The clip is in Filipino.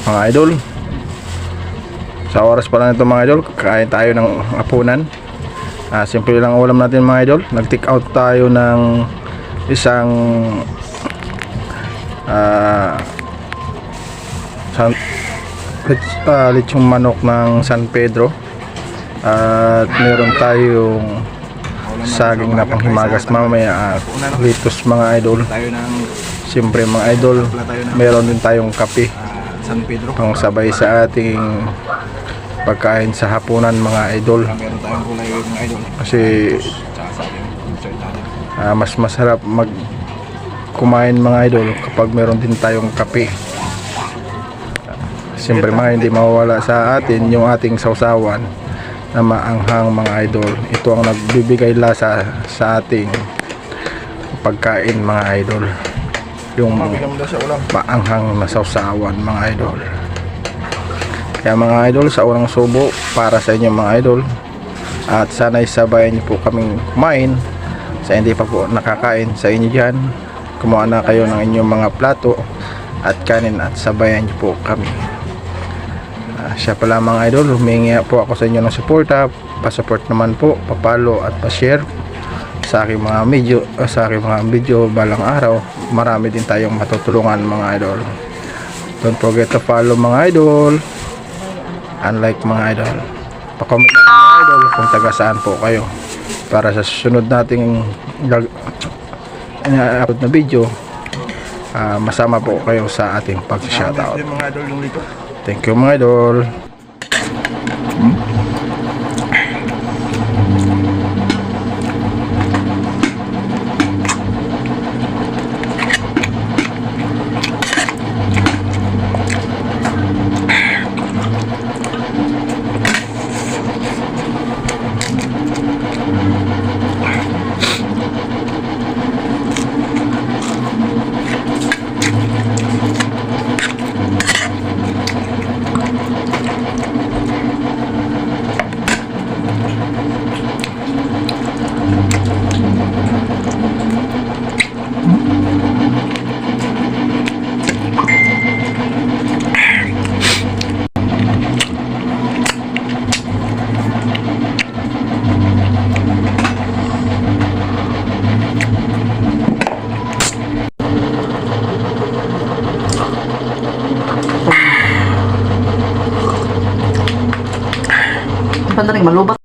mga idol. Sa oras pa lang ito mga idol, kain tayo ng hapunan. Simple lang ulam natin mga idol. Nag-take out tayo ng isang lechong manok ng San Pedro. At meron tayong saging na panghimagas mamaya at litos mga idol. Siyempre mga idol, meron din tayong kape pang sabay sa ating pagkain sa hapunan mga idol. Kasi mas masarap kumain mga idol kapag meron din tayong kape. Siyempre mga hindi mawawala sa atin yung ating sausawan na maanghang mga idol. Ito ang nagbibigay lasa sa ating pagkain mga idol, yung maanghang na sausawan mga idol. Kaya mga idol, sa unang subo para sa inyo mga idol, at sana'y sabayan niyo po kaming kumain. Sa hindi pa po nakakain sa inyo dyan, kumuha na kayo ng inyong mga plato at kanin at sabayan niyo po kami. Siya pala mga idol, humingi po ako sa inyo ng suporta. Pa-support naman po, pa-follow at pa-share sa aking mga video balang araw. Marami din tayong matutulungan mga idol. Don't forget to follow mga idol, and like mga idol. Pa-comment mga idol kung taga saan po kayo, para sa susunod nating upload na video, masama po kayo sa ating pag-shoutout. Thank you mga idol. Pandaling malubat.